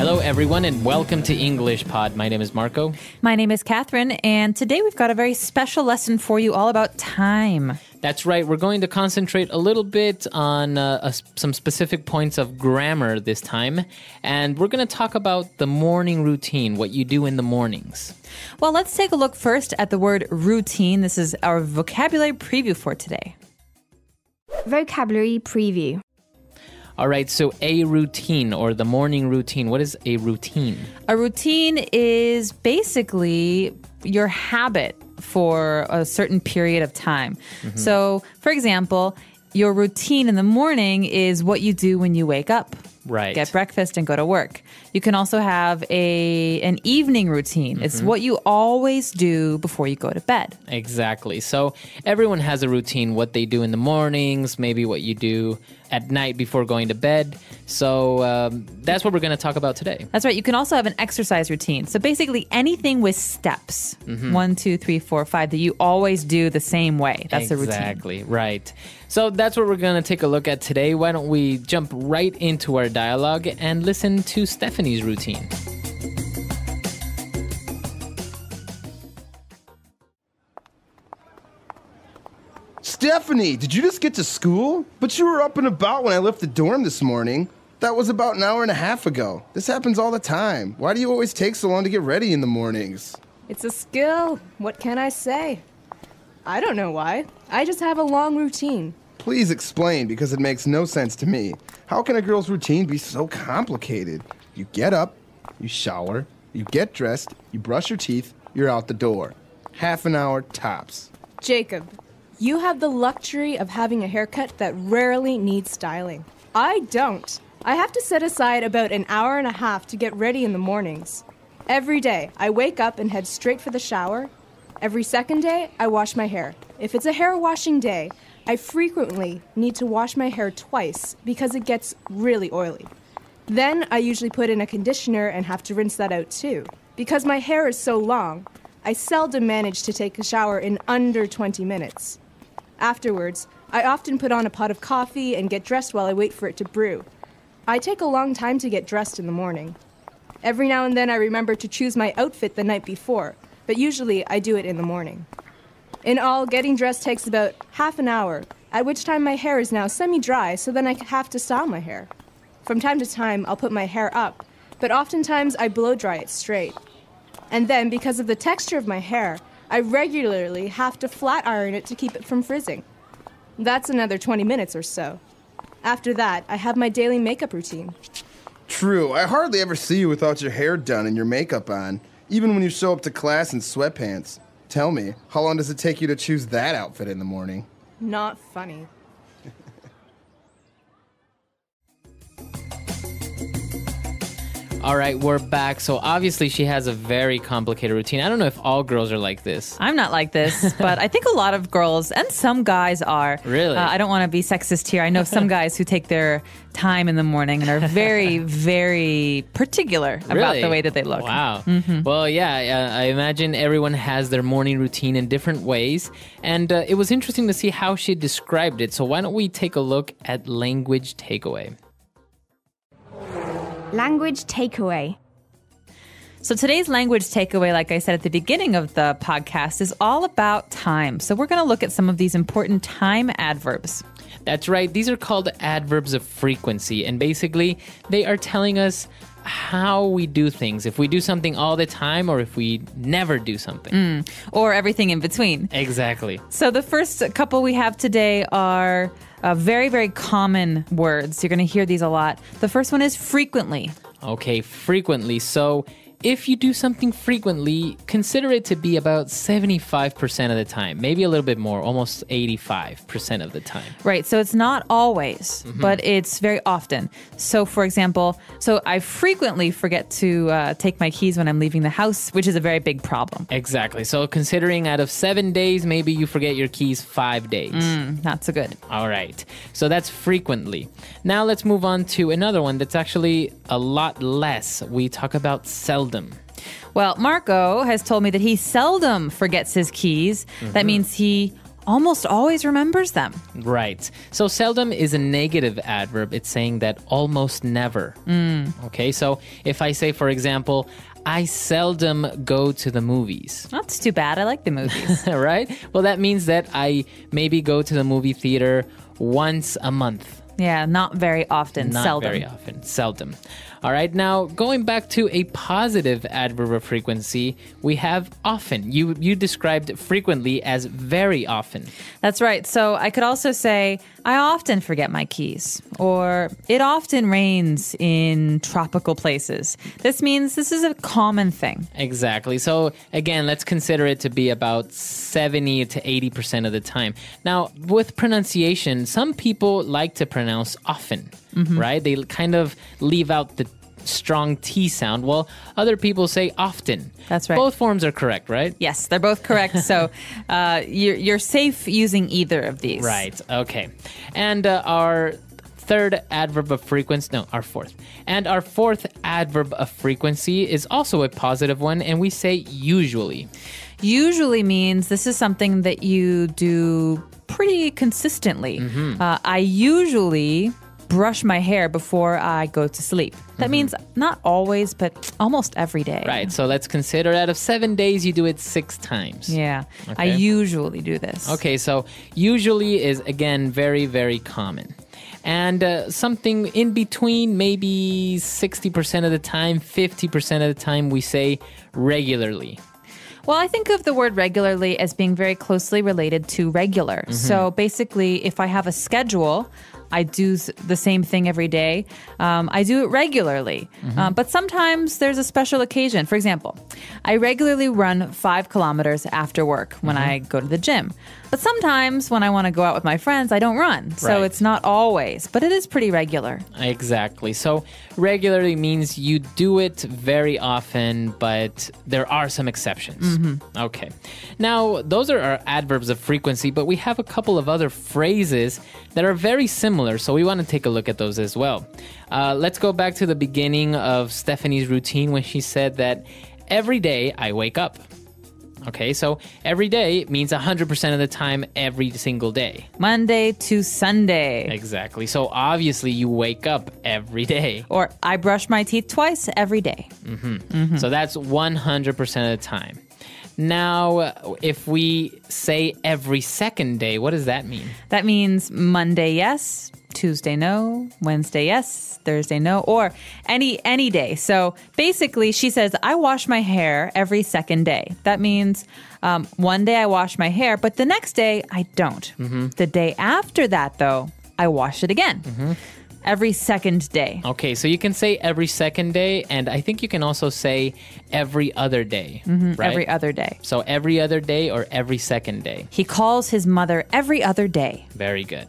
Hello, everyone, and welcome to English Pod. My name is Marco. My name is Catherine, and today we've got a very special lesson for you all about time. That's right. We're going to concentrate a little bit on some specific points of grammar this time, and we're going to talk about the morning routine, what you do in the mornings. Well, let's take a look first at the word routine. This is our vocabulary preview for today. Vocabulary preview. All right, so a routine or the morning routine. What is a routine? A routine is basically your habit for a certain period of time. Mm-hmm. So, for example, your routine in the morning is what you do when you wake up. Right. Get breakfast and go to work. You can also have an evening routine. Mm-hmm. It's what you always do before you go to bed. Exactly. So everyone has a routine, what they do in the mornings, maybe what you do at night before going to bed. So that's what we're going to talk about today. That's right. You can also have an exercise routine. So basically anything with steps, 1, 2, 3, 4, 5, that you always do the same way. That's the routine. Exactly. Right. So that's what we're going to take a look at today. Why don't we jump right into our dialogue and listen to Stephanie's routine. Stephanie, did you just get to school? But you were up and about when I left the dorm this morning. That was about an hour and a half ago. This happens all the time. Why do you always take so long to get ready in the mornings? It's a skill. What can I say? I don't know why. I just have a long routine. Please explain, because it makes no sense to me. How can a girl's routine be so complicated? You get up, you shower, you get dressed, you brush your teeth, you're out the door. Half an hour tops. Jacob, you have the luxury of having a haircut that rarely needs styling. I don't. I have to set aside about an hour and a half to get ready in the mornings. Every day, I wake up and head straight for the shower. Every second day, I wash my hair. If it's a hair washing day, I frequently need to wash my hair twice because it gets really oily. Then I usually put in a conditioner and have to rinse that out too. Because my hair is so long, I seldom manage to take a shower in under 20 minutes. Afterwards, I often put on a pot of coffee and get dressed while I wait for it to brew. I take a long time to get dressed in the morning. Every now and then I remember to choose my outfit the night before, but usually I do it in the morning. In all, getting dressed takes about half an hour, at which time my hair is now semi-dry, so then I have to style my hair. From time to time, I'll put my hair up, but oftentimes I blow dry it straight. And then, because of the texture of my hair, I regularly have to flat iron it to keep it from frizzing. That's another 20 minutes or so. After that, I have my daily makeup routine. True, I hardly ever see you without your hair done and your makeup on, even when you show up to class in sweatpants. Tell me, how long does it take you to choose that outfit in the morning? Not funny. All right, we're back. So obviously she has a very complicated routine. I don't know if all girls are like this. I'm not like this, but I think a lot of girls and some guys are. Really? I don't want to be sexist here. I know some guys who take their time in the morning and are very, very particular about the way that they look. Wow. Mm-hmm. Well, yeah, I imagine everyone has their morning routine in different ways. And it was interesting to see how she described it. So why don't we take a look at language takeaway? Language takeaway. So today's language takeaway, like I said at the beginning of the podcast, is all about time. So we're going to look at some of these important time adverbs. That's right. These are called adverbs of frequency. And basically, they are telling us how we do things. If we do something all the time or if we never do something. Or everything in between. Exactly. So the first couple we have today are very, very common words. You're going to hear these a lot. The first one is frequently. Okay, frequently. So if you do something frequently, consider it to be about 75% of the time. Maybe a little bit more, almost 85% of the time. Right. So it's not always, but it's very often. So for example, I frequently forget to take my keys when I'm leaving the house, which is a very big problem. Exactly. So considering out of 7 days, maybe you forget your keys 5 days. Not so good. All right. So that's frequently. Now let's move on to another one that's actually a lot less. We talk about seldom. Well, Marco has told me that he seldom forgets his keys. That means he almost always remembers them. Right. So seldom is a negative adverb. It's saying that almost never. Okay, so if I say, for example, I seldom go to the movies. That's too bad. I like the movies. Right? Well, that means that I maybe go to the movie theater once a month. Yeah, not very often. Not seldom. very often. Seldom. All right. Now, going back to a positive adverb of frequency, we have often. You described frequently as very often. That's right. So I could also say, I often forget my keys, or it often rains in tropical places. This means this is a common thing. Exactly. So again, let's consider it to be about 70 to 80% of the time. Now, with pronunciation, some people like to pronounce often, right? They kind of leave out the strong T sound, while other people say often. That's right. Both forms are correct, right? Yes, they're both correct. So you're safe using either of these. Right. Okay. And our third adverb of frequency, no, our fourth. And our fourth adverb of frequency is also a positive one, and we say usually. Usually means this is something that you do pretty consistently. I usually brush my hair before I go to sleep. That means not always, but almost every day. Right. So let's consider out of 7 days, you do it 6 times. Yeah. I Okay. usually do this. Okay. So usually is, again, very, very common. And something in between, maybe 60% of the time, 50% of the time, we say regularly. Well, I think of the word regularly as being very closely related to regular. So basically, if I have a schedule, I do the same thing every day. I do it regularly. But sometimes there's a special occasion. For example, I regularly run 5 kilometers after work when I go to the gym. But sometimes when I want to go out with my friends, I don't run. So Right. it's not always, but it is pretty regular. Exactly. So regularly means you do it very often, but there are some exceptions. Okay. Now, those are our adverbs of frequency, but we have a couple of other phrases that are very similar. So we want to take a look at those as well. Let's go back to the beginning of Stephanie's routine when she said that every day I wake up. Okay, so every day means 100% of the time, every single day. Monday to Sunday. Exactly. So obviously you wake up every day. Or I brush my teeth twice every day. So that's 100% of the time. Now, if we say every second day, what does that mean? That means Monday, yes. Tuesday, no. Wednesday, yes. Thursday, no. Or any day. So basically, she says, I wash my hair every second day. That means one day I wash my hair, but the next day I don't. The day after that, though, I wash it again. Every second day. Okay, so you can say every second day, and I think you can also say every other day, right? Every other day. So every other day or every second day. He calls his mother every other day. Very good.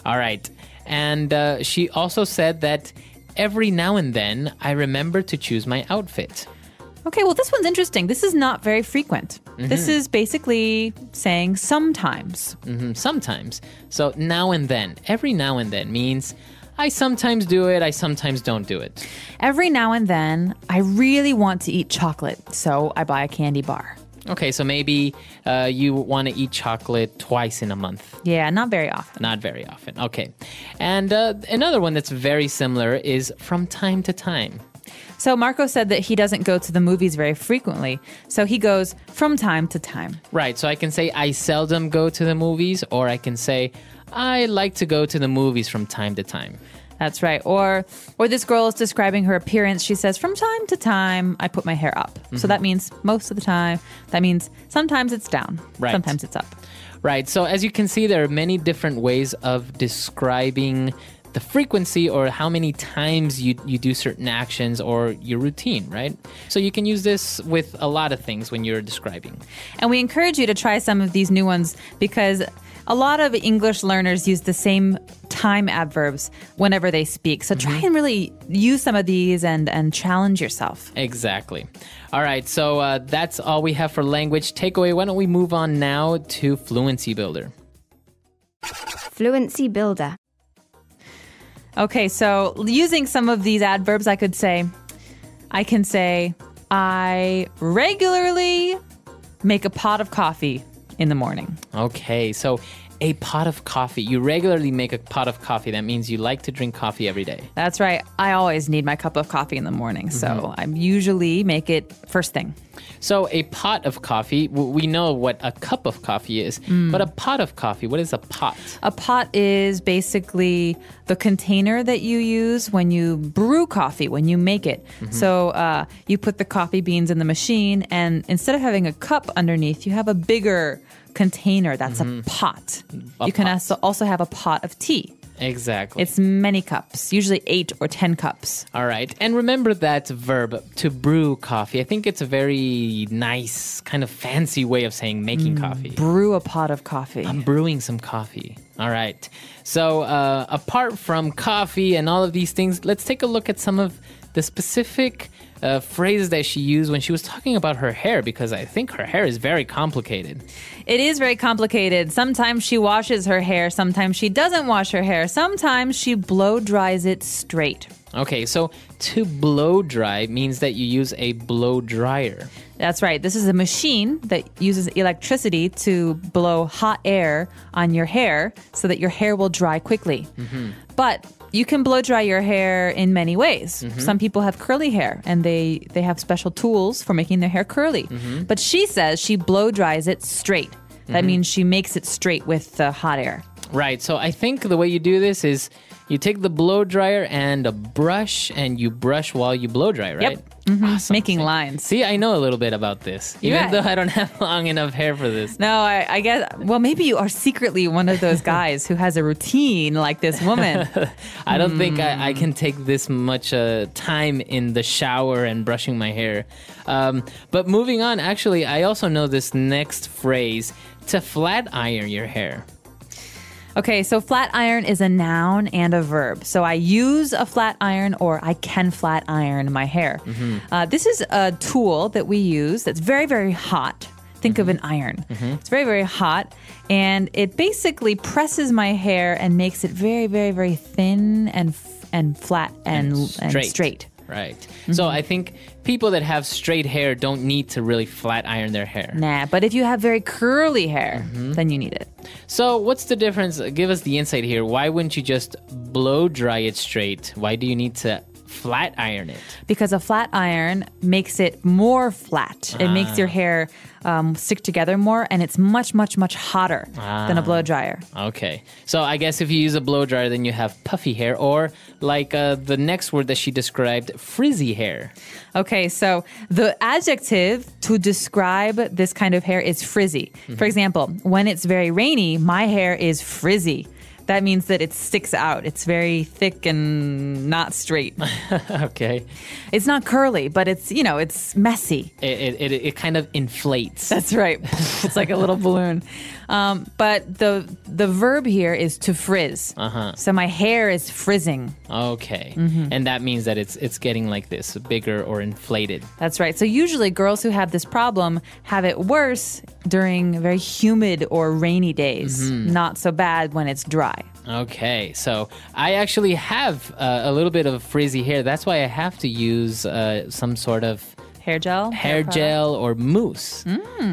All right. And she also said that every now and then I remember to choose my outfit. Okay, well, this one's interesting. This is not very frequent. This is basically saying sometimes. Sometimes. So now and then. Every now and then means I sometimes do it, I sometimes don't do it. Every now and then, I really want to eat chocolate, so I buy a candy bar. Okay, so maybe you want to eat chocolate twice in a month. Yeah, not very often. Not very often. Okay. And another one that's very similar is from time to time. So Marco said that he doesn't go to the movies very frequently, so he goes from time to time. Right. So I can say I seldom go to the movies, or I can say I like to go to the movies from time to time. That's right. Or this girl is describing her appearance. She says, from time to time, I put my hair up. So that means most of the time. That means sometimes it's down. Right. Sometimes it's up. Right. So as you can see, there are many different ways of describing the frequency or how many times you do certain actions or your routine, right? So you can use this with a lot of things when you're describing. And we encourage you to try some of these new ones because a lot of English learners use the same time adverbs whenever they speak. So try and really use some of these and challenge yourself. Exactly. All right. So that's all we have for language takeaway. Why don't we move on now to Fluency Builder? Fluency Builder. Okay, so using some of these adverbs, I can say, I regularly make a pot of coffee in the morning. Okay, so a pot of coffee. You regularly make a pot of coffee. That means you like to drink coffee every day. That's right. I always need my cup of coffee in the morning, so I usually make it first thing. So a pot of coffee, we know what a cup of coffee is, but a pot of coffee, what is a pot? A pot is basically the container that you use when you brew coffee, when you make it. So you put the coffee beans in the machine, and instead of having a cup underneath, you have a bigger container. That's a pot. You can also have a pot of tea. Exactly. It's many cups, usually 8 or 10 cups. All right. And remember that verb, to brew coffee. I think it's a very nice, kind of fancy way of saying making coffee. Brew a pot of coffee. I'm brewing some coffee. All right. So apart from coffee and all of these things, let's take a look at some of the specific phrases that she used when she was talking about her hair, because I think her hair is very complicated. It is very complicated. Sometimes she washes her hair. Sometimes she doesn't wash her hair. Sometimes she blow dries it straight. Okay, so to blow dry means that you use a blow dryer. That's right. This is a machine that uses electricity to blow hot air on your hair so that your hair will dry quickly. But you can blow dry your hair in many ways. Some people have curly hair and they have special tools for making their hair curly. But she says she blow dries it straight. That means she makes it straight with the hot air. Right. So I think the way you do this is you take the blow dryer and a brush and you brush while you blow dry, right? Yep. Awesome. Making lines. See, I know a little bit about this, even though I don't have long enough hair for this. No, I guess, well, maybe you are secretly one of those guys who has a routine like this woman. I don't think I can take this much time in the shower and brushing my hair. But moving on, actually, I also know this next phrase, to flat iron your hair. Okay, so flat iron is a noun and a verb. So I use a flat iron or I can flat iron my hair. This is a tool that we use that's very, very hot. Think of an iron. It's very, very hot. And it basically presses my hair and makes it very, very, very thin and flat and straight. Right. So I think people that have straight hair don't need to really flat iron their hair. Nah, but if you have very curly hair, then you need it. So what's the difference? Give us the insight here. Why wouldn't you just blow dry it straight? Why do you need to flat iron it? Because a flat iron makes it more flat. It makes your hair stick together more, and it's much, much, much hotter than a blow dryer. Okay. So I guess if you use a blow dryer, then you have puffy hair, or like the next word that she described, frizzy hair. Okay, so the adjective to describe this kind of hair is frizzy. For example, when it's very rainy, my hair is frizzy. That means that it sticks out. It's very thick and not straight. Okay. It's not curly, but it's, it's messy. It kind of inflates. That's right. It's like a little balloon. But the verb here is to frizz. So my hair is frizzing. Okay. And that means that it's getting like this, bigger or inflated. That's right. So usually girls who have this problem have it worse during very humid or rainy days. Not so bad when it's dry. Okay, so I actually have a little bit of frizzy hair. That's why I have to use some sort of hair gel or mousse.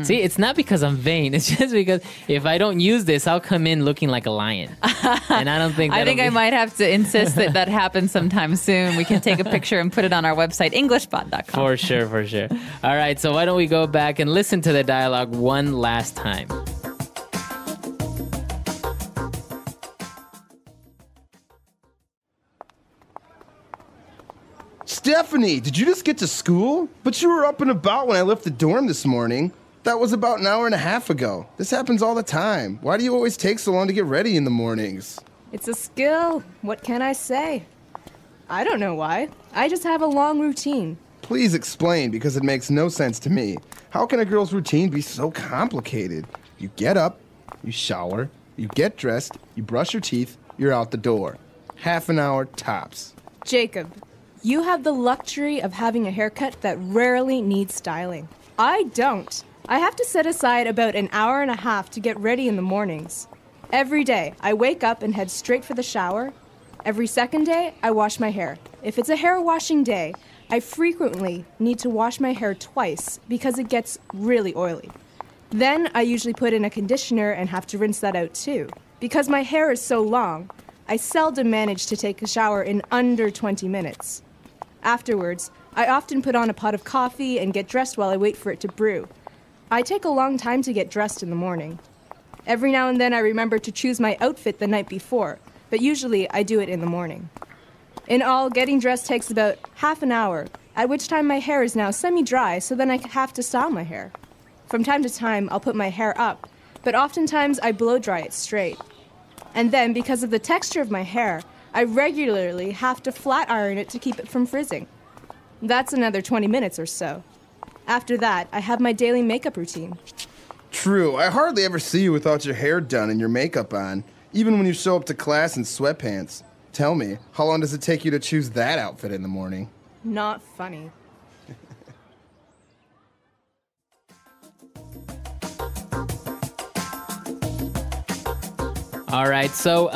See, it's not because I'm vain. It's just because if I don't use this, I'll come in looking like a lion. And I don't think I might have to insist that happens sometime soon. We can take a picture and put it on our website, englishbot.com. For sure. All right, so why don't we go back and listen to the dialogue one last time. Stephanie, did you just get to school? But you were up and about when I left the dorm this morning. That was about an hour and a half ago. This happens all the time. Why do you always take so long to get ready in the mornings? It's a skill. What can I say? I don't know why. I just have a long routine. Please explain, because it makes no sense to me. How can a girl's routine be so complicated? You get up, you shower, you get dressed, you brush your teeth, you're out the door. Half an hour tops. Jacob, you have the luxury of having a haircut that rarely needs styling. I don't. I have to set aside about an hour and a half to get ready in the mornings. Every day, I wake up and head straight for the shower. Every second day, I wash my hair. If it's a hair washing day, I frequently need to wash my hair twice because it gets really oily. Then I usually put in a conditioner and have to rinse that out too. Because my hair is so long, I seldom manage to take a shower in under 20 minutes. Afterwards, I often put on a pot of coffee and get dressed while I wait for it to brew. I take a long time to get dressed in the morning. Every now and then I remember to choose my outfit the night before, but usually I do it in the morning. In all, getting dressed takes about half an hour, at which time my hair is now semi-dry, so then I have to style my hair. From time to time, I'll put my hair up, but oftentimes I blow dry it straight. And then, because of the texture of my hair, I regularly have to flat iron it to keep it from frizzing. That's another 20 minutes or so. After that, I have my daily makeup routine. True, I hardly ever see you without your hair done and your makeup on, even when you show up to class in sweatpants. Tell me, how long does it take you to choose that outfit in the morning? Not funny. All right, so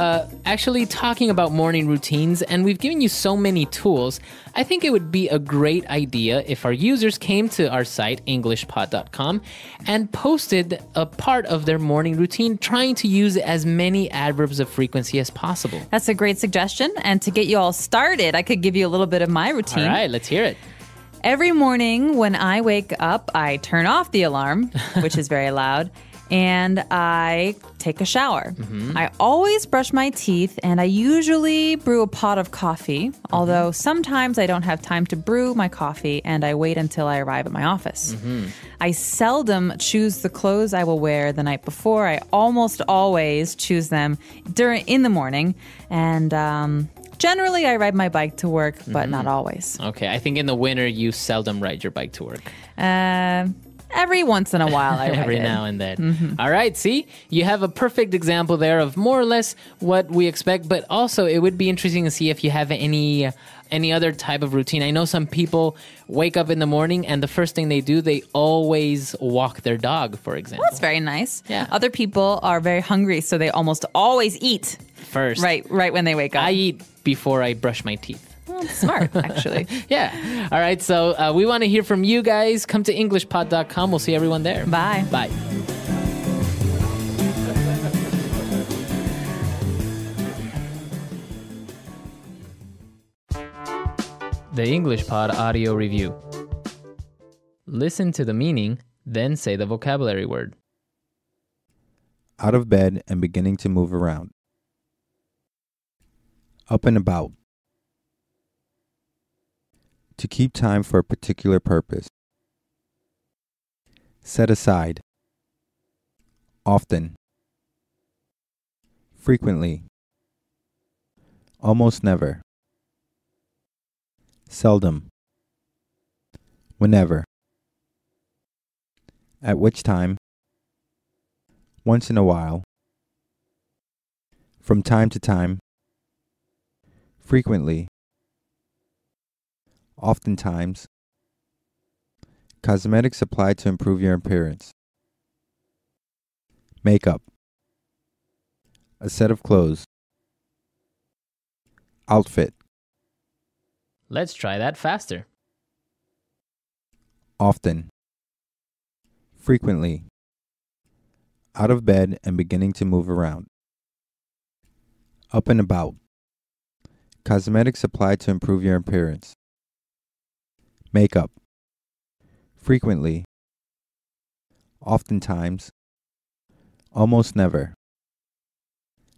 actually talking about morning routines, and we've given you so many tools, I think it would be a great idea if our users came to our site, englishpod.com, and posted a part of their morning routine, trying to use as many adverbs of frequency as possible. That's a great suggestion. And to get you all started, I could give you a little bit of my routine. All right, let's hear it. Every morning when I wake up, I turn off the alarm, which is very loud, and I take a shower. I always brush my teeth, and I usually brew a pot of coffee, although sometimes I don't have time to brew my coffee, and I wait until I arrive at my office. I seldom choose the clothes I will wear the night before. I almost always choose them in the morning, and generally I ride my bike to work, but not always. Okay, I think in the winter you seldom ride your bike to work. Every once in a while I ride Every it. now and then. All right, see? You have a perfect example there of more or less what we expect, but also it would be interesting to see if you have any other type of routine. I know some people wake up in the morning and the first thing they do, they always walk their dog, for example. That's very nice. Yeah. Other people are very hungry, so they almost always eat First. right when they wake up. I eat before I brush my teeth. Well, smart, actually. Yeah. All right, so we want to hear from you guys. Come to englishpod.com. We'll see everyone there. Bye. Bye. The English Pod Audio Review. Listen to the meaning, then say the vocabulary word. Out of bed and beginning to move around. Up and about. To keep time for a particular purpose. Set aside. Often. Frequently. Almost never. Seldom. Whenever. At which time. Once in a while. From time to time. Frequently. Oftentimes. Cosmetics applied to improve your appearance. Makeup. A set of clothes. Outfit. Let's try that faster. Often. Frequently. Out of bed and beginning to move around. Up and about. Cosmetics applied to improve your appearance. Makeup. Frequently. Oftentimes. Almost never.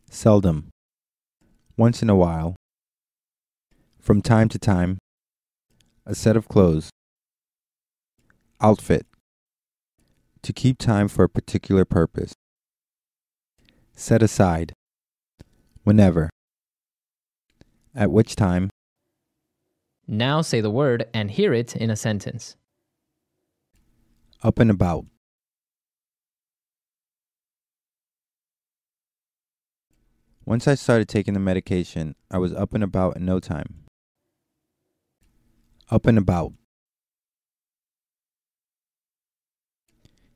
Seldom. Once in a while. From time to time. A set of clothes. Outfit. To keep time for a particular purpose. Set aside. Whenever. At which time. Now say the word and hear it in a sentence. Up and about. Once I started taking the medication, I was up and about in no time. Up and about.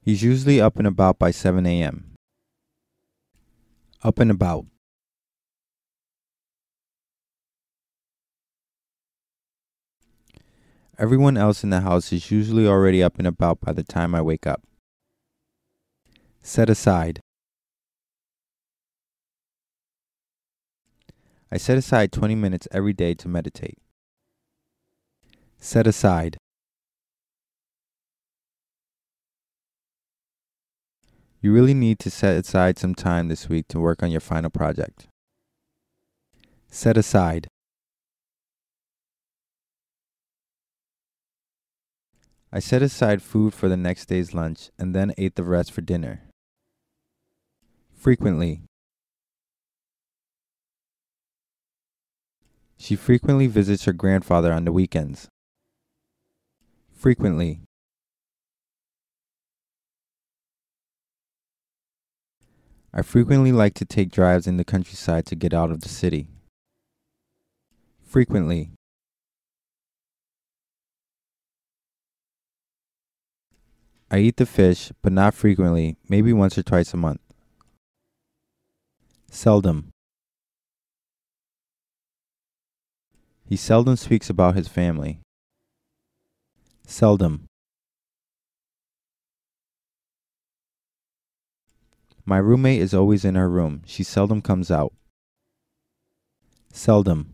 He's usually up and about by 7 a.m. Up and about. Everyone else in the house is usually already up and about by the time I wake up. Set aside. I set aside 20 minutes every day to meditate. Set aside. You really need to set aside some time this week to work on your final project. Set aside. I set aside food for the next day's lunch and then ate the rest for dinner. Frequently. She frequently visits her grandfather on the weekends. Frequently. I frequently like to take drives in the countryside to get out of the city. Frequently. I eat the fish, but not frequently, maybe once or twice a month. Seldom. He seldom speaks about his family. Seldom. My roommate is always in her room. She seldom comes out. Seldom.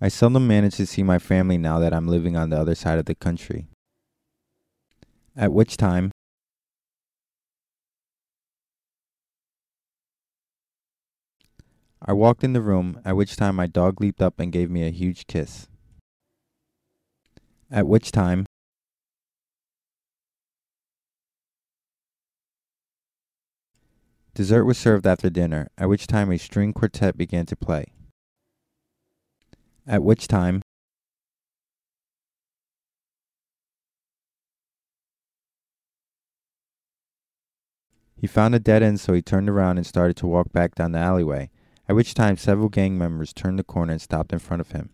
I seldom manage to see my family now that I'm living on the other side of the country. At which time, I walked in the room, at which time my dog leaped up and gave me a huge kiss. At which time, dessert was served after dinner, at which time a string quartet began to play. At which time, he found a dead end, so he turned around and started to walk back down the alleyway, at which time several gang members turned the corner and stopped in front of him.